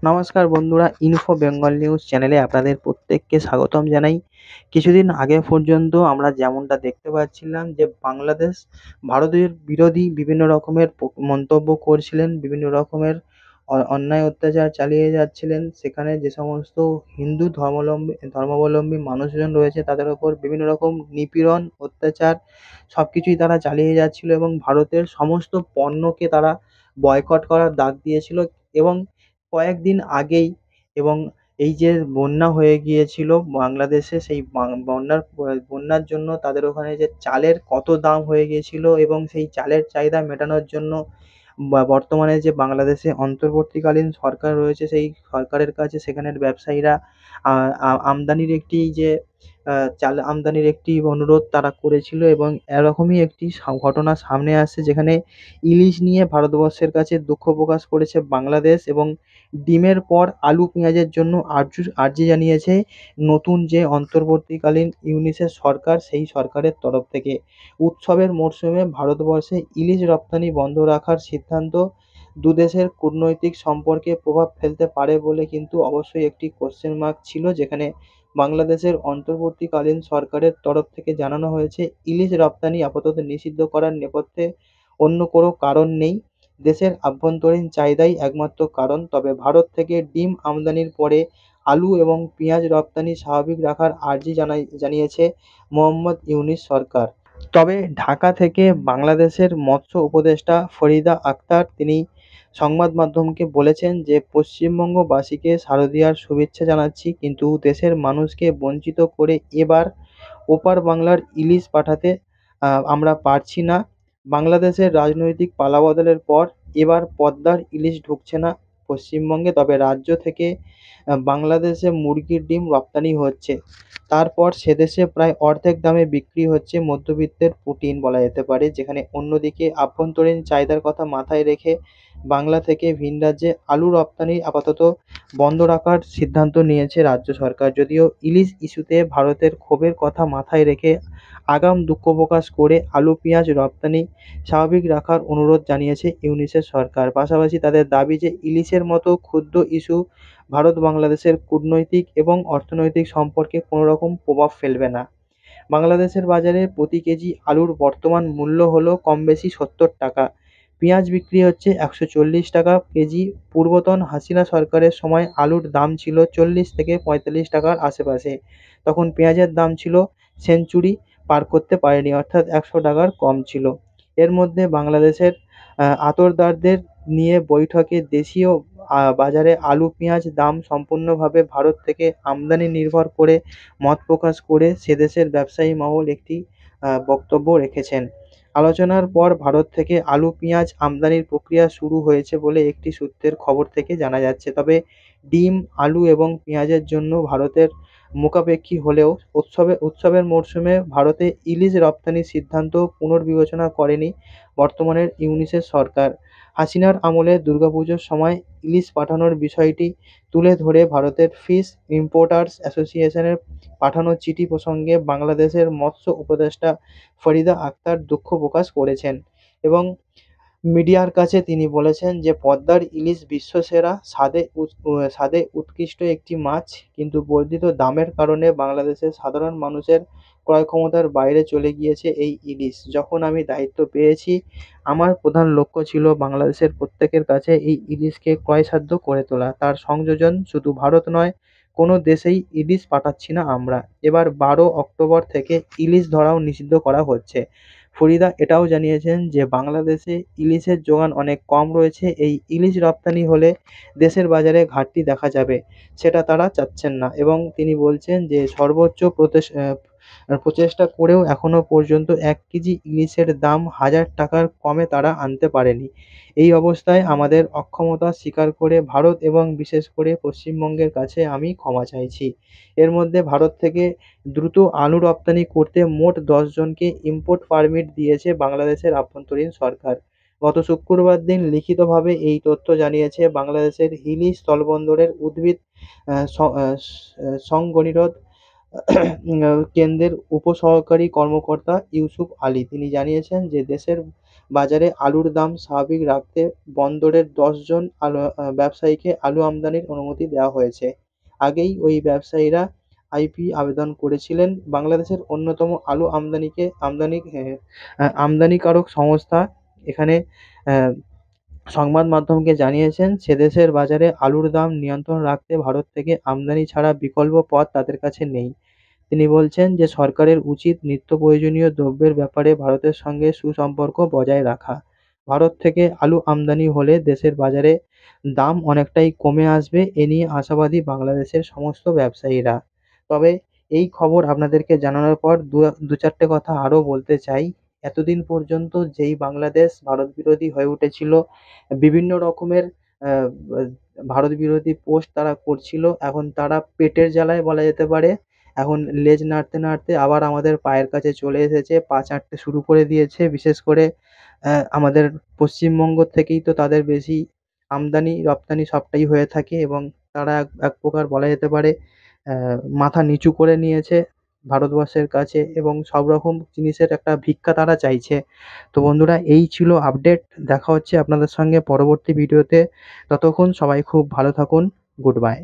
নমস্কার বন্ধুরা, info Bengal news চ্যানেলে আপনাদের প্রত্যেককে স্বাগতম জানাই। কিছুদিন আগে পর্যন্ত আমরা যেমনটা দেখতে পাচ্ছিলাম যে বাংলাদেশ ভারতের বিরোধী বিভিন্ন রকমের মন্তব্য করছিলেন, বিভিন্ন রকমের অন্যায় অত্যাচার চালিয়ে যাচ্ছিলেন। সেখানে যে সমস্ত হিন্দু ধর্মাবলম্বী মানুষজন রয়েছে তাদের ওপর বিভিন্ন রকম নিপীড়ন, অত্যাচার সবকিছুই তারা চালিয়ে যাচ্ছিল এবং ভারতের সমস্ত পণ্যকে তারা বয়কট করার ডাক দিয়েছিল। এবং কয়েকদিন আগেই এবং এই যে বন্যা হয়ে গিয়েছিল বাংলাদেশে, সেই বন্যার জন্য তাদের ওখানে যে চালের কত দাম হয়ে গিয়েছিল এবং সেই চালের চাহিদা মেটানোর জন্য বর্তমানে যে বাংলাদেশে অন্তর্বর্তীকালীন সরকার রয়েছে, সেই সরকারের কাছে সেখানের ব্যবসায়ীরা আমদানির একটি যে চাল আমদানির একটি অনুরোধ তারা করেছিল। এবং এরকমই একটি ঘটনা সামনে আসছে, যেখানে ইলিশ নিয়ে ভারতবর্ষের কাছে দুঃখ প্রকাশ করেছে বাংলাদেশ এবং ডিমের পর আলু পেঁয়াজের জন্য আর্জি জানিয়েছে নতুন যে অন্তর্বর্তীকালীন ইউনিসেফ সরকার, সেই সরকারের তরফ থেকে। উৎসবের মরশুমে ভারতবর্ষে ইলিশ রপ্তানি বন্ধ রাখার সিদ্ধান্ত দুদেশের কূটনৈতিক সম্পর্কে প্রভাব ফেলতে পারে বলে কিন্তু অবশ্যই একটি কোশ্চেন মার্ক ছিল, যেখানে বাংলাদেশের অন্তর্বর্তীকালীন সরকারের তরফ থেকে জানানো হয়েছে ইলিশ রপ্তানি আপাতত নিষিদ্ধ করার নেপথ্যে অন্য কোনো কারণ নেই, দেশের আভ্যন্তরীণ চাহিদাই একমাত্র কারণ। তবে ভারত থেকে ডিম আমদানির পরে আলু এবং পেঁয়াজ রপ্তানি স্বাভাবিক রাখার আর্জি জানিয়েছে মোহাম্মদ ইউনূস সরকার। তবে ঢাকা থেকে বাংলাদেশের মৎস্য উপদেষ্টা ফরিদা আক্তার তিনি সংবাদ মাধ্যমকে বলেছেন যে পশ্চিমবঙ্গবাসীকে শারদীয়ার শুভেচ্ছা জানাচ্ছি, কিন্তু দেশের মানুষকে বঞ্চিত করে এবার ওপার বাংলার ইলিশ পাঠাতে আমরা পারছি না। বাংলাদেশের রাজনৈতিক পালাবদলের পর এবার পদ্মার ইলিশ ঢুকছে না পশ্চিমবঙ্গে, তবে রাজ্য থেকে বাংলাদেশে মুরগির ডিম রপ্তানি হচ্ছে। তারপর সেদেশে প্রায় অর্ধেক দামে বিক্রি হচ্ছে মধ্যবিত্তের প্রোটিন বলা যেতে পারে, যেখানে অন্যদিকে আভ্যন্তরীণ চাহিদার কথা মাথায় রেখে বাংলা থেকে ভিন রাজ্যে আলু রপ্তানি আপাতত বন্ধ রাখার সিদ্ধান্ত নিয়েছে রাজ্য সরকার। যদিও ইলিশ ইস্যুতে ভারতের ক্ষোভের কথা মাথায় রেখে আগাম দুঃখ প্রকাশ করে আলু পেঁয়াজ রপ্তানি স্বাভাবিক রাখার অনুরোধ জানিয়েছে ইউনিসেফ সরকার। পাশাপাশি তাদের দাবি যে ইলিশের মতো ক্ষুদ্র ইস্যু ভারত বাংলাদেশের কূটনৈতিক এবং অর্থনৈতিক সম্পর্কে কোনো রকম প্রভাব ফেলবে না। বাংলাদেশের বাজারে প্রতি কেজি আলুর বর্তমান মূল্য হলো কমবেশি ৭০ টাকা। পেঁয়াজ বিক্রি হচ্ছে ১৪০ টাকা কেজি। পূর্বতন হাসিনা সরকারের সময় আলুর দাম ছিল ৪০ থেকে ৪৫ টাকার আশেপাশে। তখন পেঁয়াজের দাম ছিল সেঞ্চুরি পার করতে পারেনি, অর্থাৎ ১০০ টাকার কম ছিল। এর মধ্যে বাংলাদেশের আড়তদারদের নিয়ে বৈঠকে দেশীয় বাজারে আলু পেঁয়াজ দাম সম্পূর্ণভাবে ভারত থেকে আমদানি নির্ভর করে মত প্রকাশ করে সেদেশের ব্যবসায়ী মহল একটি বক্তব্য রেখেছেন। আলোচনার পর ভারত থেকে আলু পেঁয়াজ আমদানির প্রক্রিয়া শুরু হয়েছে বলে একটি সূত্রের খবর থেকে জানা যাচ্ছে। তবে ডিম, আলু এবং পেঁয়াজের জন্য ভারতের মুখাপেক্ষী হলেও উৎসবের মরশুমে ভারতে ইলিশ রপ্তানির সিদ্ধান্ত পুনর্বিবেচনা করেনি বর্তমানের ইউনিসেফ সরকার। হাসিনার আমলে দুর্গাপুজোর সময় ইলিশ পাঠানোর বিষয়টি তুলে ধরে ভারতের ফিশ ইম্পোর্টার্স অ্যাসোসিয়েশনের পাঠানো চিঠি প্রসঙ্গে বাংলাদেশের মৎস্য উপদেষ্টা ফরিদা আক্তার দুঃখ প্রকাশ করেছেন এবং মিডিয়ার কাছে তিনি বলেছেন যে পদ্মার ইলিশ বিশ্বসেরা, স্বাদে উৎকৃষ্ট একটি মাছ, কিন্তু বর্ধিত দামের কারণে বাংলাদেশের সাধারণ মানুষের ক্রয় ক্ষমতার বাইরে চলে গিয়েছে এই ইলিশ। যখন আমি দায়িত্ব পেয়েছি, আমার প্রধান লক্ষ্য ছিল বাংলাদেশের প্রত্যেকের কাছে এই ইলিশকে ক্রয়সাধ্য করে তোলা। তার সংযোজন শুধু ভারত নয়, কোনো দেশেই ইলিশ পাঠাচ্ছি না আমরা। এবার ১২ অক্টোবর থেকে ইলিশ ধরাও নিষিদ্ধ করা হচ্ছে। ফরিদা এটাও জানিয়েছেন যে বাংলাদেশে ইলিশের যোগান অনেক কম রয়েছে। এই ইলিশ রপ্তানি হলে দেশের বাজারে ঘাটতি দেখা যাবে, সেটা তারা চাচ্ছেন না। এবং তিনি বলছেন যে সর্বোচ্চ প্রচেষ্টা করেও এখনো পর্যন্ত ১ কেজি ইলিশের দাম ১,০০০ টাকার কমে তারা আনতে পারেনি। এই অবস্থায় আমাদের অক্ষমতা স্বীকার করে ভারত এবং বিশেষ করে পশ্চিমবঙ্গের কাছে আমি ক্ষমা চাইছি। এর মধ্যে ভারত থেকে দ্রুত আলু রপ্তানি করতে মোট ১০ জনকে ইম্পোর্ট পারমিট দিয়েছে বাংলাদেশের আভ্যন্তরীণ সরকার। গত শুক্রবার দিন লিখিতভাবে এই তথ্য জানিয়েছে বাংলাদেশের হিলি স্থলবন্দরের উদ্ভিদ সংগনিরোধ কেন্দ্রের উপসহকারী কর্মকর্তা ইউসুফ আলী। তিনি জানিয়েছেন যে দেশের বাজারে আলুর দাম স্বাভাবিক রাখতে বন্দরের ১০ জন ব্যবসায়ীকে আলু আমদানির অনুমতি দেওয়া হয়েছে। আগেই ওই ব্যবসায়ীরা আইপি আবেদন করেছিলেন। বাংলাদেশের অন্যতম আলু আমদানিকারক সংস্থা এখানে আহ, সংবাদ মাধ্যমকে জানিয়েছেন, সেদেশের বাজারে আলুর দাম নিয়ন্ত্রণ রাখতে ভারত থেকে আমদানি ছাড়া বিকল্প পথ তাদের কাছে নেই। তিনি বলছেন যে সরকারের উচিত নিত্য প্রয়োজনীয় দ্রব্যের ব্যাপারে ভারতের সঙ্গে সুসম্পর্ক বজায় রাখা। ভারত থেকে আলু আমদানি হলে দেশের বাজারে দাম অনেকটাই কমে আসবে, এ নিয়ে আশাবাদী বাংলাদেশের সমস্ত ব্যবসায়ীরা। তবে এই খবর আপনাদেরকে জানানোর পর দু চারটে কথা আরও বলতে চাই। এতদিন পর্যন্ত যেই বাংলাদেশ ভারত বিরোধী হয়ে উঠেছিল, বিভিন্ন রকমের আহ, ভারত বিরোধী পোস্ট তারা করছিল, এখন তারা পেটের জ্বালায় বলা যেতে পারে এখন লেজ নাড়তে নাড়তে আবার আমাদের পায়ের কাছে চলে এসেছে, পা চাটতে শুরু করে দিয়েছে। বিশেষ করে আমাদের পশ্চিমবঙ্গ থেকেই তো তাদের বেশি আমদানি রপ্তানি সবটাই হয়ে থাকে, এবং তারা এক এক প্রকার বলা যেতে পারে মাথা নিচু করে নিয়েছে ভারতবর্ষের কাছে, এবং সব রকম জিনিসের একটা ভিক্ষা তারা চাইছে। তো বন্ধুরা, এই ছিল আপডেট। দেখা হচ্ছে আপনাদের সঙ্গে পরবর্তী ভিডিওতে। ততক্ষণ সবাই খুব ভালো থাকুন। Good bye.